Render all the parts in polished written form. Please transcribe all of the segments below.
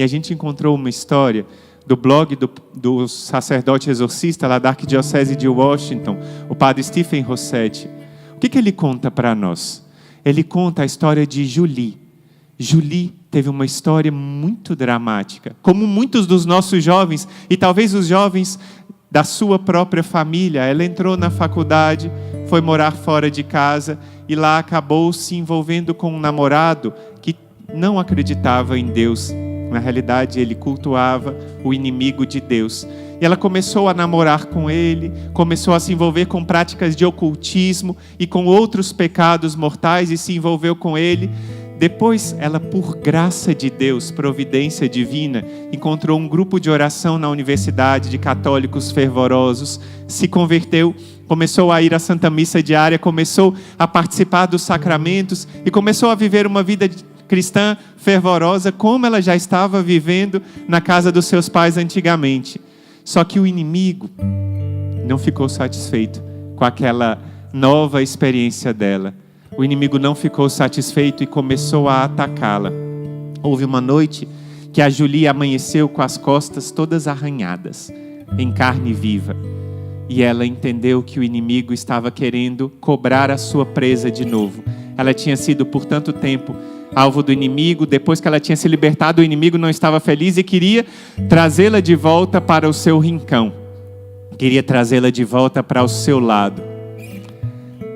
E a gente encontrou uma história do blog do sacerdote exorcista lá da Arquidiocese de Washington, o padre Stephen Rossetti. O que ele conta para nós? Ele conta a história de Julie. Julie teve uma história muito dramática, como muitos dos nossos jovens, e talvez os jovens da sua própria família. Ela entrou na faculdade, foi morar fora de casa, e lá acabou se envolvendo com um namorado que não acreditava em Deus. Na realidade, ele cultuava o inimigo de Deus. E ela começou a namorar com ele, começou a se envolver com práticas de ocultismo e com outros pecados mortais, e se envolveu com ele. Depois, ela, por graça de Deus, providência divina, encontrou um grupo de oração na universidade de católicos fervorosos, se converteu, começou a ir à Santa Missa diária, começou a participar dos sacramentos e começou a viver uma vida cristã fervorosa, como ela já estava vivendo na casa dos seus pais antigamente. Só que o inimigo não ficou satisfeito com aquela nova experiência dela. O inimigo não ficou satisfeito e começou a atacá-la. Houve uma noite que a Julie amanheceu com as costas todas arranhadas, em carne viva. E ela entendeu que o inimigo estava querendo cobrar a sua presa de novo. Ela tinha sido por tanto tempo alvo do inimigo. Depois que ela tinha se libertado, o inimigo não estava feliz e queria trazê-la de volta para o seu rincão. Queria trazê-la de volta para o seu lado.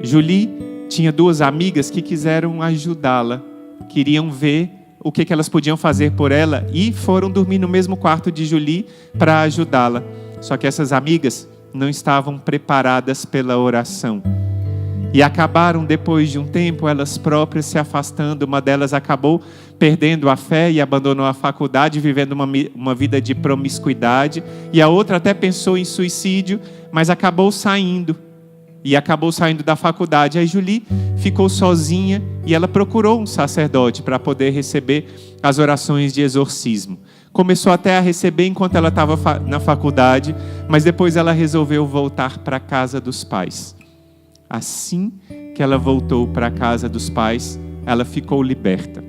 Julie tinha duas amigas que quiseram ajudá-la. Queriam ver o que elas podiam fazer por ela e foram dormir no mesmo quarto de Julie para ajudá-la. Só que essas amigas não estavam preparadas pela oração. E acabaram, depois de um tempo, elas próprias se afastando. Uma delas acabou perdendo a fé e abandonou a faculdade, vivendo uma vida de promiscuidade. E a outra até pensou em suicídio, mas acabou saindo. E acabou saindo da faculdade. Aí Julie ficou sozinha e ela procurou um sacerdote para poder receber as orações de exorcismo. Começou até a receber enquanto ela estava na faculdade, mas depois ela resolveu voltar para a casa dos pais. Assim que ela voltou para a casa dos pais, ela ficou liberta.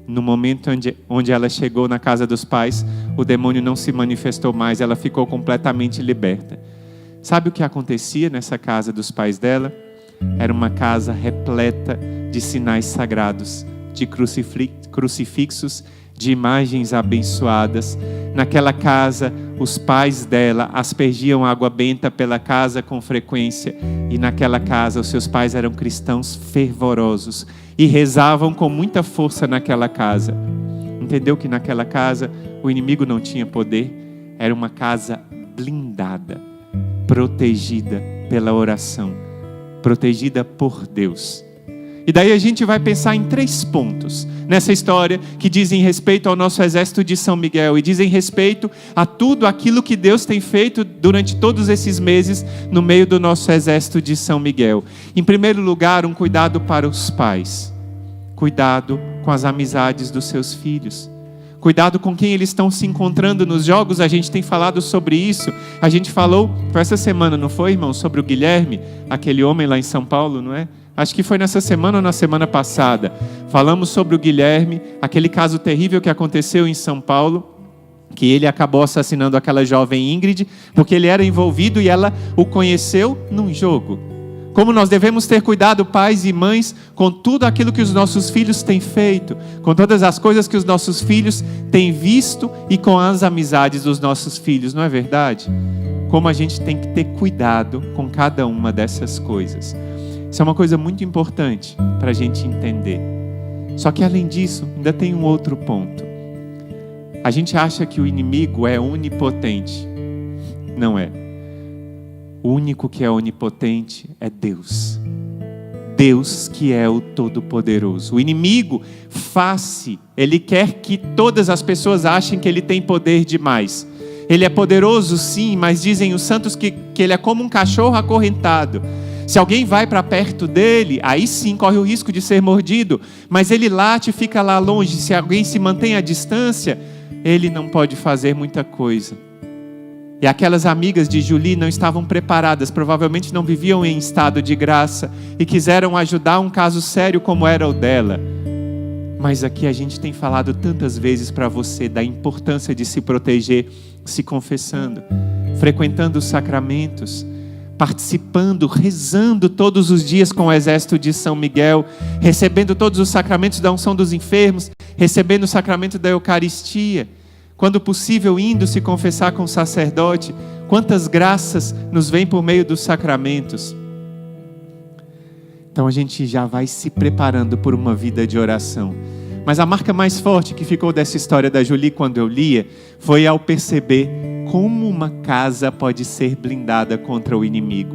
No momento onde ela chegou na casa dos pais, o demônio não se manifestou mais, ela ficou completamente liberta. Sabe o que acontecia nessa casa dos pais dela? Era uma casa repleta de sinais sagrados, de crucifixos, de imagens abençoadas. Naquela casa, os pais dela aspergiam água benta pela casa com frequência. E naquela casa, os seus pais eram cristãos fervorosos e rezavam com muita força naquela casa. Entendeu que naquela casa o inimigo não tinha poder? Era uma casa blindada, protegida pela oração, protegida por Deus. E daí a gente vai pensar em 3 pontos nessa história que dizem respeito ao nosso exército de São Miguel e dizem respeito a tudo aquilo que Deus tem feito durante todos esses meses no meio do nosso exército de São Miguel. Em primeiro lugar, um cuidado para os pais. Cuidado com as amizades dos seus filhos. Cuidado com quem eles estão se encontrando nos jogos. A gente tem falado sobre isso. A gente falou, foi essa semana, não foi, irmão? Sobre o Guilherme, aquele homem lá em São Paulo, não é? Acho que foi nessa semana ou na semana passada. Falamos sobre o Guilherme, aquele caso terrível que aconteceu em São Paulo, que ele acabou assassinando aquela jovem Ingrid, porque ele era envolvido e ela o conheceu num jogo. Como nós devemos ter cuidado, pais e mães, com tudo aquilo que os nossos filhos têm feito, com todas as coisas que os nossos filhos têm visto e com as amizades dos nossos filhos, não é verdade? Como a gente tem que ter cuidado com cada uma dessas coisas. Isso é uma coisa muito importante para a gente entender. Só que além disso, ainda tem um outro ponto. A gente acha que o inimigo é onipotente. Não é. O único que é onipotente é Deus. Deus que é o Todo-Poderoso. O inimigo ele quer que todas as pessoas achem que ele tem poder demais. Ele é poderoso sim, mas dizem os santos que ele é como um cachorro acorrentado. Se alguém vai para perto dele, aí sim corre o risco de ser mordido, mas ele late e fica lá longe. Se alguém se mantém à distância, ele não pode fazer muita coisa. E aquelas amigas de Julie não estavam preparadas, provavelmente não viviam em estado de graça e quiseram ajudar um caso sério como era o dela. Mas aqui a gente tem falado tantas vezes para você da importância de se proteger, se confessando, frequentando os sacramentos, participando, rezando todos os dias com o exército de São Miguel, recebendo todos os sacramentos da unção dos enfermos, recebendo o sacramento da Eucaristia, quando possível indo se confessar com o sacerdote. Quantas graças nos vêm por meio dos sacramentos. Então a gente já vai se preparando por uma vida de oração. Mas a marca mais forte que ficou dessa história da Julie quando eu lia, foi ao perceber como uma casa pode ser blindada contra o inimigo.